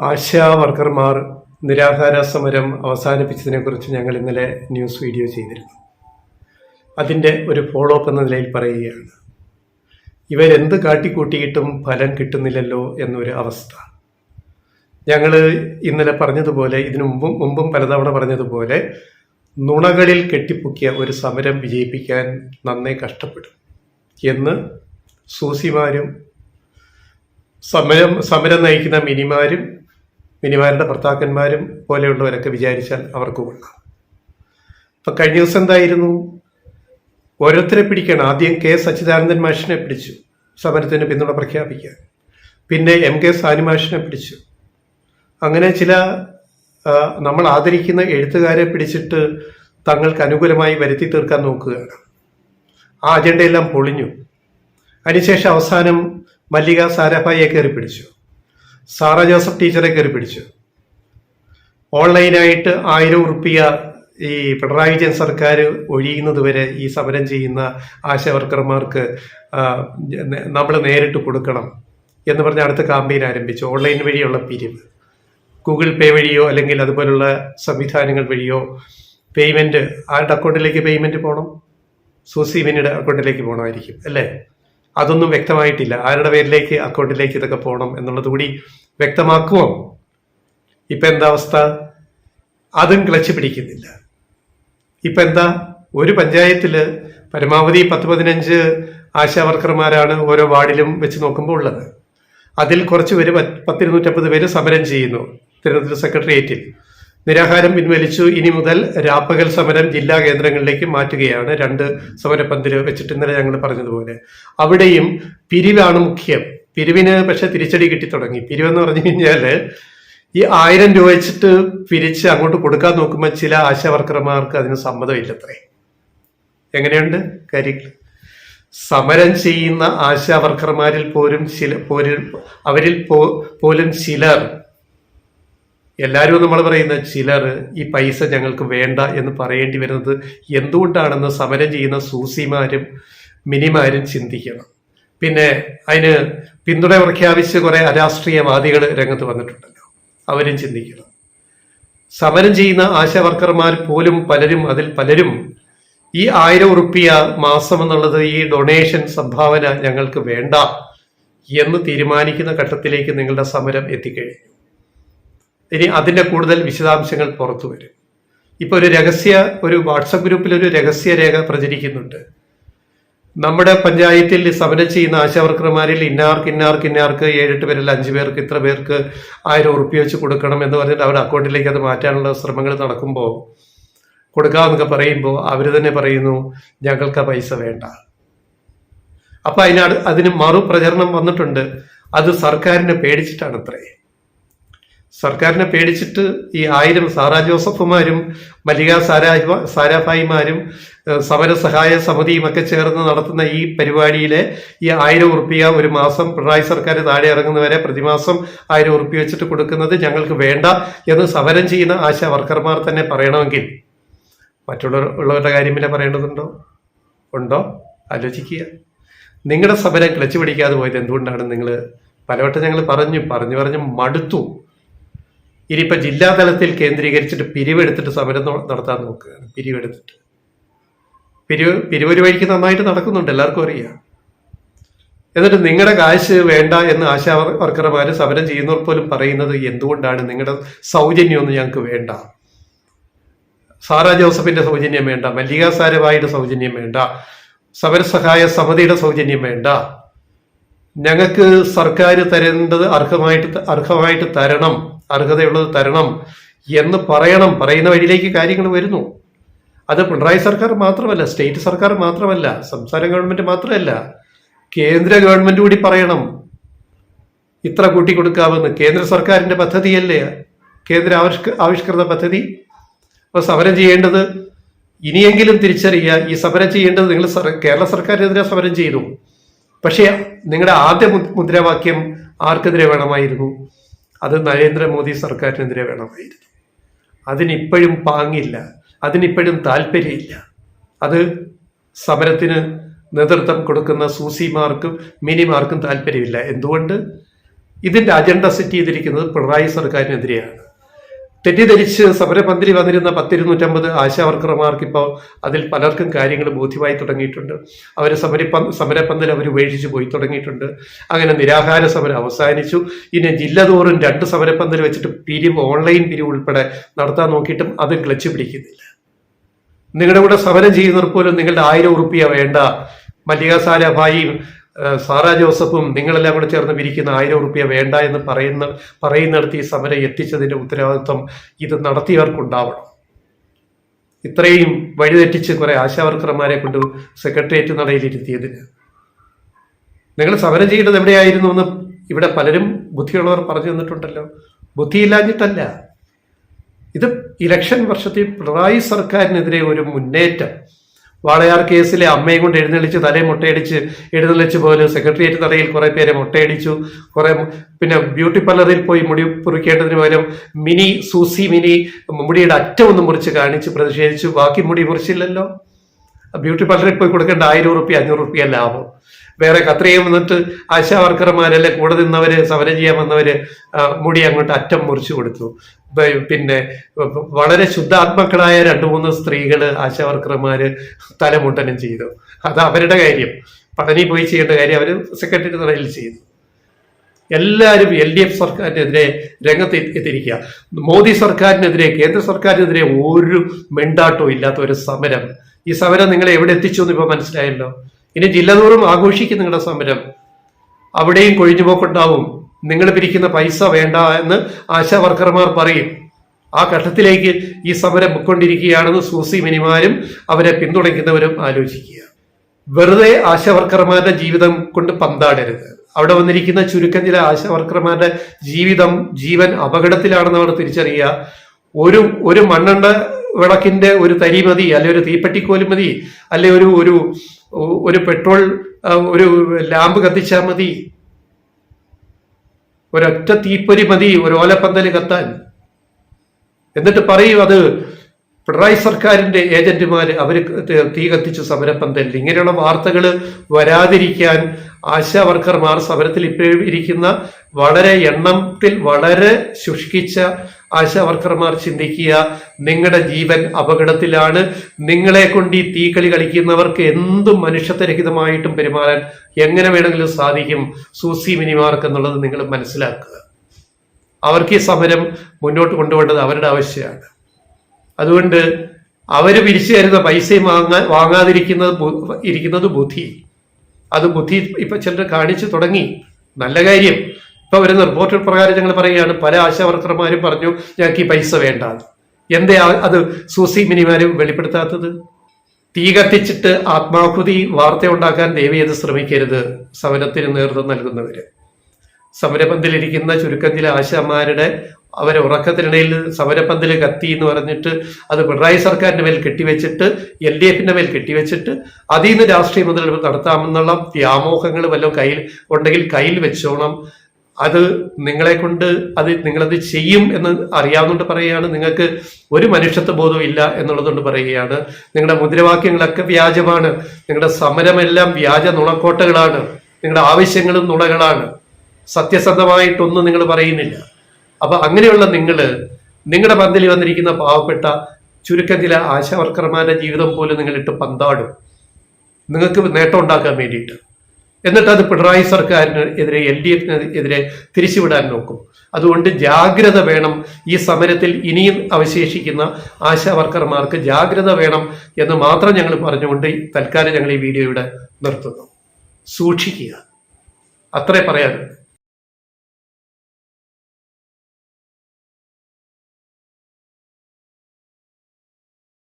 ആശാ വർക്കർമാർ നിരാഹാര സമരം അവസാനിപ്പിച്ചതിനെക്കുറിച്ച് ഞങ്ങൾ ഇന്നലെ ന്യൂസ് വീഡിയോ ചെയ്തിരുന്നു. അതിൻ്റെ ഒരു ഫോളോ അപ്പ് എന്ന നിലയിൽ പറയുകയാണ്, ഇവരെന്ത് കാട്ടിക്കൂട്ടിയിട്ടും ഫലം കിട്ടുന്നില്ലല്ലോ എന്നൊരു അവസ്ഥ. ഞങ്ങൾ ഇന്നലെ പറഞ്ഞതുപോലെ, ഇതിനു മുമ്പും പലതവണ പറഞ്ഞതുപോലെ, നുണകളിൽ കെട്ടിപ്പൊക്കിയ ഒരു സമരം വിജയിപ്പിക്കാൻ നന്നേ കഷ്ടപ്പെടും എന്ന് സൂസിമാരും സമരം നയിക്കുന്ന മിനിമാരുടെ ഭർത്താക്കന്മാരും പോലെയുള്ളവരൊക്കെ വിചാരിച്ചാൽ അവർക്ക് കൊള്ളാം. ഇപ്പം കഴിഞ്ഞ ദിവസം എന്തായിരുന്നു, ഓരോരുത്തരെ പിടിക്കണം. ആദ്യം കെ സച്ചിദാനന്ദൻ മാഷിനെ പിടിച്ചു സമരത്തിന് പിന്തുണ പ്രഖ്യാപിക്കാൻ, പിന്നെ MK സാനു മാഷിനെ പിടിച്ചു. അങ്ങനെ ചില നമ്മൾ ആദരിക്കുന്ന എഴുത്തുകാരെ പിടിച്ചിട്ട് തങ്ങൾക്ക് അനുകൂലമായി വരുത്തി തീർക്കാൻ നോക്കുകയാണ്. ആ അജണ്ടയെല്ലാം പൊളിഞ്ഞു. അതിനുശേഷം അവസാനം മല്ലിക സാരാഭായിയെ കയറി പിടിച്ചു, സാറ ജോസഫ് ടീച്ചറെ കയറി പിടിച്ചു. ഓൺലൈനായിട്ട് 1000 ഉറുപ്പിക ഈ പിണറായി വിജയൻ സർക്കാർ ഒഴിയുന്നത് വരെ ഈ സമരം ചെയ്യുന്ന ആശാവർക്കർമാർക്ക് നമ്മൾ നേരിട്ട് കൊടുക്കണം എന്ന് പറഞ്ഞ് അടുത്ത ക്യാമ്പയിൻ ആരംഭിച്ചു. ഓൺലൈൻ വഴിയുള്ള പിരിവ്, ഗൂഗിൾ പേ വഴിയോ അല്ലെങ്കിൽ അതുപോലുള്ള സംവിധാനങ്ങൾ വഴിയോ പേയ്മെന്റ് ആരുടെ അക്കൗണ്ടിലേക്ക് പേയ്മെന്റ് പോകണം? സൂസി മിനിയുടെ അക്കൗണ്ടിലേക്ക് പോകണമായിരിക്കും അല്ലേ? അതൊന്നും വ്യക്തമായിട്ടില്ല. ആരുടെ പേരിലേക്ക് അക്കൗണ്ടിലേക്ക് ഇതൊക്കെ പോകണം എന്നുള്ളത് കൂടി വ്യക്തമാക്കുമോ? ഇപ്പൊ എന്താ അവസ്ഥ? അതും ക്ലച്ച് പിടിക്കുന്നില്ല. ഇപ്പൊ എന്താ, ഒരു പഞ്ചായത്തില് പരമാവധി 10-15 ആശാവർക്കർമാരാണ് ഓരോ വാർഡിലും വെച്ച് നോക്കുമ്പോൾ ഉള്ളത്. അതിൽ കുറച്ച് പേര് 10-250 പേര് സമരം ചെയ്യുന്നു തിരുവനന്തപുരം സെക്രട്ടേറിയറ്റിൽ. നിരാഹാരം പിൻവലിച്ചു. ഇനി മുതൽ രാപ്പകൽ സമരം ജില്ലാ കേന്ദ്രങ്ങളിലേക്ക് മാറ്റുകയാണ്. 2 സമരപന്തല് വെച്ചിട്ട് ഇന്നലെ ഞങ്ങൾ പറഞ്ഞതുപോലെ. അവിടെയും പിരിവാണ് മുഖ്യം. പിരിവിന് പക്ഷെ തിരിച്ചടി കിട്ടി തുടങ്ങി. പിരിവെന്ന് പറഞ്ഞു കഴിഞ്ഞാല് ഈ 1000 രൂപ വെച്ചിട്ട് പിരിച്ച് അങ്ങോട്ട് കൊടുക്കാൻ നോക്കുമ്പോൾ ചില ആശാവർക്കർമാർക്ക് അതിന് സമ്മതമില്ലത്രേ. എങ്ങനെയുണ്ട് കാര്യങ്ങൾ? സമരം ചെയ്യുന്ന ആശാവർക്കർമാരിൽ അവരിൽ പോലും ചിലർ, എല്ലാവരും നമ്മൾ പറയുന്ന ചിലർ, ഈ പൈസ ഞങ്ങൾക്ക് വേണ്ട എന്ന് പറയേണ്ടി വരുന്നത് എന്തുകൊണ്ടാണെന്ന് സമരം ചെയ്യുന്ന സൂസിമാരും മിനിമാരും ചിന്തിക്കണം. പിന്നെ അതിന് പിന്തുണ പ്രഖ്യാപിച്ച് കുറെ അരാഷ്ട്രീയവാദികൾ രംഗത്ത് വന്നിട്ടുണ്ടല്ലോ, അവരും ചിന്തിക്കണം. സമരം ചെയ്യുന്ന ആശാവർക്കർമാർ പോലും അതിൽ പലരും ഈ 1000 ഉറുപ്പിക മാസം എന്നുള്ളത്, ഈ ഡൊണേഷൻ സംഭാവന ഞങ്ങൾക്ക് വേണ്ട എന്ന് തീരുമാനിക്കുന്ന ഘട്ടത്തിലേക്ക് നിങ്ങളുടെ സമരം എത്തിക്കഴിഞ്ഞു. ഇനി അതിന്റെ കൂടുതൽ വിശദാംശങ്ങൾ പുറത്തു വരും. ഇപ്പൊ ഒരു വാട്സപ്പ് ഗ്രൂപ്പിൽ ഒരു രഹസ്യരേഖ പ്രചരിക്കുന്നുണ്ട്. നമ്മുടെ പഞ്ചായത്തിൽ സമരം ചെയ്യുന്ന ആശാവർക്കർമാരിൽ ഇന്നാർക്ക് 7-8 പേരല്ല 5 പേർക്ക് ഇത്ര പേർക്ക് 1000 ഉറുപ്പിക വെച്ച് കൊടുക്കണം എന്ന് പറഞ്ഞിട്ട് അവരുടെ അക്കൗണ്ടിലേക്ക് അത് മാറ്റാനുള്ള ശ്രമങ്ങൾ നടക്കുമ്പോൾ, കൊടുക്കാമെന്നൊക്കെ പറയുമ്പോൾ അവർ തന്നെ പറയുന്നു ഞങ്ങൾക്ക് ആ പൈസ വേണ്ട. അപ്പൊ അതിന് മറുപ്രചരണം വന്നിട്ടുണ്ട്. അത് സർക്കാരിനെ പേടിച്ചിട്ടാണ് അത്രേ. സർക്കാരിനെ പേടിച്ചിട്ട് ഈ 1000 സാറ ജോസഫുമാരും മല്ലിക സാരാഭായിമാരും സമരസഹായ സമിതിയും ഒക്കെ ചേർന്ന് നടത്തുന്ന ഈ പരിപാടിയിലെ ഈ 1000 ഉറുപ്പിക ഒരു മാസം പിണറായി സർക്കാർ താഴെ ഇറങ്ങുന്നവരെ പ്രതിമാസം 1000 ഉറുപ്പിക വെച്ചിട്ട് കൊടുക്കുന്നത് ഞങ്ങൾക്ക് വേണ്ട എന്ന് സമരം ചെയ്യുന്ന ആശാ വർക്കർമാർ തന്നെ പറയണമെങ്കിൽ മറ്റുള്ളവരുടെ കാര്യം പിന്നെ പറയേണ്ടതുണ്ടോ? ഉണ്ടോ? ആലോചിക്കുക. നിങ്ങളുടെ സമരം ക്ലച്ച് പിടിക്കാതെ പോയത് എന്തുകൊണ്ടാണ്? നിങ്ങൾ പലവട്ടം ഞങ്ങൾ പറഞ്ഞു മടുത്തു. ഇനിയിപ്പോ ജില്ലാ തലത്തിൽ കേന്ദ്രീകരിച്ചിട്ട് പിരിവെടുത്തിട്ട് സമരം നടത്താൻ നോക്കുകയാണ്. പിരിവ് വഴിക്ക് നന്നായിട്ട് നടക്കുന്നുണ്ട്, എല്ലാവർക്കും അറിയാം. എന്നിട്ട് നിങ്ങളുടെ കാശ് വേണ്ട എന്ന് ആശാ വർക്കർമാര് സമരം ചെയ്യുന്നവർ പോലും പറയുന്നത് എന്തുകൊണ്ടാണ്? നിങ്ങളുടെ സൗജന്യമൊന്നും ഞങ്ങൾക്ക് വേണ്ട, സാറ ജോസഫിന്റെ സൗജന്യം വേണ്ട, മല്ലിക സാരാഭായിയുടെ സൗജന്യം വേണ്ട, സമരസഹായ സമിതിയുടെ സൗജന്യം വേണ്ട, ഞങ്ങൾക്ക് സർക്കാർ തരേണ്ടത് അർഹമായിട്ട് തരണം, അർഹതയുള്ളത് തരണം എന്ന് പറയുന്ന വഴിയിലേക്ക് കാര്യങ്ങൾ വരുന്നു. അത് പിണറായി സർക്കാർ മാത്രമല്ല, സ്റ്റേറ്റ് സർക്കാർ മാത്രമല്ല, സംസ്ഥാന ഗവൺമെന്റ് മാത്രമല്ല, കേന്ദ്ര ഗവൺമെന്റ് കൂടി പറയണം ഇത്ര കൂട്ടി കൊടുക്കാമെന്ന്. കേന്ദ്ര സർക്കാരിന്റെ പദ്ധതിയല്ലേ കേന്ദ്ര ആവിഷ്കൃത പദ്ധതി. അപ്പൊ സമരം ചെയ്യേണ്ടത് ഇനിയെങ്കിലും തിരിച്ചറിയുക. ഈ സമരം ചെയ്യേണ്ടത് നിങ്ങൾ കേരള സർക്കാരിനെതിരെ സമരം ചെയ്തു, പക്ഷേ നിങ്ങളുടെ ആദ്യ മുദ്രാവാക്യം ആർക്കെതിരെ വേണമായിരുന്നു? അത് നരേന്ദ്രമോദി സർക്കാരിനെതിരെ വേണമായിരുന്നു. അതിനിപ്പോഴും പാങ്ങില്ല, അതിനിപ്പോഴും താല്പര്യമില്ല. അത് സമരത്തിന് നേതൃത്വം കൊടുക്കുന്ന സൂസിമാർക്കും മിനിമാർക്കും താല്പര്യമില്ല. എന്തുകൊണ്ട്? ഇതിന്റെ അജണ്ട സെറ്റ് ചെയ്തിരിക്കുന്നത് പിണറായി സർക്കാരിനെതിരെയാണ്. തെറ്റിദ്ധരിച്ച് സമരപന്തലിൽ വന്നിരുന്ന 250 ആശാവർക്കർമാർക്ക് ഇപ്പോൾ അതിൽ പലർക്കും കാര്യങ്ങൾ ബോധ്യമായി തുടങ്ങിയിട്ടുണ്ട്. അവർ സമരപന്തൽ അവർ ഉപേക്ഷിച്ച് പോയി തുടങ്ങിയിട്ടുണ്ട്. അങ്ങനെ നിരാഹാര സമരം അവസാനിച്ചു. ഇനി ജില്ല തോറും 2 സമരപന്തൽ വെച്ചിട്ട് പിരിവ്, ഓൺലൈൻ പിരിവ് ഉൾപ്പെടെ നടത്താൻ നോക്കിയിട്ടും അത് ക്ലച്ച് പിടിക്കുന്നില്ല. നിങ്ങളുടെ കൂടെ സമരം ചെയ്യുന്നവർ പോലും നിങ്ങളുടെ 1000 ഉറുപ്പിക വേണ്ട, മല്ലിക സാരാഭായിയും സാറാ ജോസഫും നിങ്ങളെല്ലാം കൂടെ ചേർന്ന് പിരിക്കുന്ന 1000 ഉറുപ്പിക വേണ്ട എന്ന് പറയുന്നിടത്ത് ഈ സമരം എത്തിച്ചതിന്റെ ഉത്തരവാദിത്വം ഇത് നടത്തിയവർക്കുണ്ടാവണം. ഇത്രയും വഴിതെറ്റിച്ച് കുറെ ആശാവർക്കർമാരെ കൊണ്ട് സെക്രട്ടേറിയറ്റ് നടയിലിരുത്തിയതിന് നിങ്ങൾ സമരം ചെയ്യേണ്ടത് എവിടെയായിരുന്നു എന്ന് ഇവിടെ പലരും ബുദ്ധിയുള്ളവർ പറഞ്ഞു തന്നിട്ടുണ്ടല്ലോ. ബുദ്ധിയില്ലാഞ്ഞിട്ടല്ല, ഇത് ഇലക്ഷൻ വർഷത്തിൽ പിണറായി സർക്കാരിനെതിരെ ഒരു മുന്നേറ്റം. വാളയാർ കേസിലെ അമ്മയെ കൊണ്ട് എഴുന്നള്ളിച്ച് തലയെ എഴുന്നള്ളിച്ച് പോലെ സെക്രട്ടേറിയറ്റ് നടയിൽ കുറെ പേരെ മുട്ടയടിച്ചു. കുറെ പിന്നെ ബ്യൂട്ടി പാർലറിൽ പോയി മുടി മുറിക്കേണ്ടതിന് പകരം സൂസി മിനി മുടിയുടെ അറ്റം മുറിച്ച് കാണിച്ച് പ്രതിഷേധിച്ചു. ബാക്കി മുടി മുറിച്ചില്ലല്ലോ. ബ്യൂട്ടി പാർലറിൽ പോയി കൊടുക്കേണ്ട 1000 ഉറുപ്പിക 500 ഉറുപ്പിക ലാഭം. വേറെ കത്രയും വന്നിട്ട് ആശാവർക്കർമാരല്ലേ കൂടെ നിന്നവര് സമരം ചെയ്യാൻ വന്നവര് മുടി അങ്ങോട്ട് അറ്റം മുറിച്ചു കൊടുത്തു. പിന്നെ വളരെ ശുദ്ധാത്മക്കളായ 2-3 സ്ത്രീകള് ആശാവർക്കർമാര് തലമുണ്ടനം ചെയ്തു. അത് അവരുടെ കാര്യം. പടനി പോയി ചെയ്യേണ്ട കാര്യം അവര് സെക്രട്ടേറിയറ്റ് നടയിൽ ചെയ്തു. എല്ലാവരും LDF സർക്കാരിനെതിരെ രംഗത്ത് എത്തിയിരിക്കുക. മോദി സർക്കാരിനെതിരെ, കേന്ദ്ര സർക്കാരിനെതിരെ ഒരു മെണ്ടാട്ടവും ഇല്ലാത്ത ഒരു സമരം. ഈ സമരം നിങ്ങളെ എവിടെ എത്തിച്ചു എന്ന് ഇപ്പൊ മനസ്സിലായല്ലോ. ഇനി ജില്ല തോറും ആഘോഷിക്കും നിങ്ങളുടെ സമരം. അവിടെയും കൊഴിഞ്ഞുപോക്കുണ്ടാവും. നിങ്ങൾ പിരിക്കുന്ന പൈസ വേണ്ട എന്ന് ആശാവർക്കർമാർ പറയും. ആ ഘട്ടത്തിലേക്ക് ഈ സമരം പൊയ്ക്കൊണ്ടിരിക്കുകയാണെന്ന് സൂസി മിനിമാരും അവരെ പിന്തുണയ്ക്കുന്നവരും ആലോചിക്കുക. വെറുതെ ആശാവർക്കർമാരുടെ ജീവിതം കൊണ്ട് പന്താടരുത്. അവിടെ വന്നിരിക്കുന്ന ചുരുക്കം ചില ആശാവർക്കർമാരുടെ ജീവൻ അപകടത്തിലാണെന്ന് അവർ തിരിച്ചറിയുക. ഒരു മണ്ണെണ്ണ വിളക്കിന്റെ ഒരു തരി മതി, അല്ലെ ഒരു തീപ്പെട്ടിക്കോലും മതി, അല്ലെ ഒരു പെട്രോൾ ഒരു ലാമ്പ് കത്തിച്ചാൽ മതി, ഒരൊറ്റ തീപ്പൊരി മതി ഒരു ഓലപ്പന്തല് കത്താൻ. എന്നിട്ട് പറയും അത് പിണറായി സർക്കാരിന്റെ ഏജന്റുമാര് അവര് തീ കത്തിച്ചു സമരപ്പന്തലിൽ. ഇങ്ങനെയുള്ള വാർത്തകൾ വരാതിരിക്കാൻ ആശാവർക്കർമാർ സമരത്തിൽ ഇപ്പോഴും ഇരിക്കുന്ന വളരെ എണ്ണത്തിൽ വളരെ ശുഷ്കിച്ച ആശാവർക്കർമാർ ചിന്തിക്കുക, നിങ്ങളുടെ ജീവൻ അപകടത്തിലാണ്. നിങ്ങളെ കൊണ്ട് ഈ തീക്കളി കളിക്കുന്നവർക്ക് എന്തും മനുഷ്യത്വരഹിതമായിട്ടും പെരുമാറാൻ എങ്ങനെ വേണമെങ്കിലും സാധിക്കും സൂസി മിനിമാർക്ക് എന്നുള്ളത് നിങ്ങൾ മനസ്സിലാക്കുക. അവർക്ക് ഈ സമരം മുന്നോട്ട് കൊണ്ടുപോകേണ്ടത് അവരുടെ ആവശ്യമാണ്. അതുകൊണ്ട് അവര് പിരിച്ചു തരുന്ന പൈസയും ഇരിക്കുന്നത് ബുദ്ധി. അത് ബുദ്ധി ഇപ്പൊ ചിലർ കാണിച്ചു തുടങ്ങി. നല്ല കാര്യം. ഇപ്പൊ വരുന്ന റിപ്പോർട്ട് പ്രകാരം ഞങ്ങൾ പറയുകയാണ്, പല ആശാവർക്കർമാരും പറഞ്ഞു ഞങ്ങൾക്ക് ഈ പൈസ വേണ്ട. എന്തേ അത് സൂസി മിനിമാരും വെളിപ്പെടുത്താത്തത്? തീ കത്തിച്ചിട്ട് ആത്മാഹുതി വാർത്ത ഉണ്ടാക്കാൻ ദയവേത് ശ്രമിക്കരുത് സമരത്തിന് നേതൃത്വം നൽകുന്നവര്. സമരപന്തലിരിക്കുന്ന ചുരുക്കം ചില ആശാമാരുടെ അവരെ ഉറക്കത്തിനിടയിൽ സമരപന്തല് കത്തി എന്ന് പറഞ്ഞിട്ട് അത് പിണറായി സർക്കാരിന്റെ മേൽ കെട്ടിവെച്ചിട്ട് LDFന്റെ മേൽ കെട്ടിവെച്ചിട്ട് അതിൽ നിന്ന് രാഷ്ട്രീയ മുതലെടുപ്പ് നടത്താമെന്നുള്ള വ്യാമോഹങ്ങൾ വല്ലതും കയ്യിൽ ഉണ്ടെങ്കിൽ കയ്യിൽ വെച്ചോണം. അത് നിങ്ങളെ കൊണ്ട് നിങ്ങളത് ചെയ്യും എന്ന് അറിയാവുന്നതുകൊണ്ട് പറയുകയാണ്. നിങ്ങൾക്ക് ഒരു മനുഷ്യത്വ ബോധവും ഇല്ല എന്നുള്ളതുകൊണ്ട് പറയുകയാണ്. നിങ്ങളുടെ മുദ്രാവാക്യങ്ങളൊക്കെ വ്യാജമാണ്. നിങ്ങളുടെ സമരമെല്ലാം വ്യാജ നുണക്കോട്ടകളാണ്. നിങ്ങളുടെ ആവശ്യങ്ങളും നുണകളാണ്. സത്യസന്ധമായിട്ടൊന്നും നിങ്ങൾ പറയുന്നില്ല. അപ്പൊ അങ്ങനെയുള്ള നിങ്ങളുടെ പന്തലിൽ വന്നിരിക്കുന്ന പാവപ്പെട്ട ചുരുക്കം ചില ആശാവർക്കർമാരുടെ ജീവിതം പോലും നിങ്ങളിട്ട് പന്താടും, നിങ്ങൾക്ക് നേട്ടം ഉണ്ടാക്കാൻ വേണ്ടിയിട്ട്. എന്നിട്ട് അത് പിണറായി സർക്കാരിന് എതിരെ LDFനെതിരെ തിരിച്ചുവിടാൻ നോക്കും. അതുകൊണ്ട് ജാഗ്രത വേണം. ഈ സമരത്തിൽ ഇനിയും അവശേഷിക്കുന്ന ആശാവർക്കർമാർക്ക് ജാഗ്രത വേണം എന്ന് മാത്രം ഞങ്ങൾ പറഞ്ഞുകൊണ്ട് തൽക്കാലം ഞങ്ങൾ ഈ വീഡിയോ ഇവിടെ നിർത്തുന്നു. സൂക്ഷിക്കുക, അത്രേ പറയാനുള്ളൂ.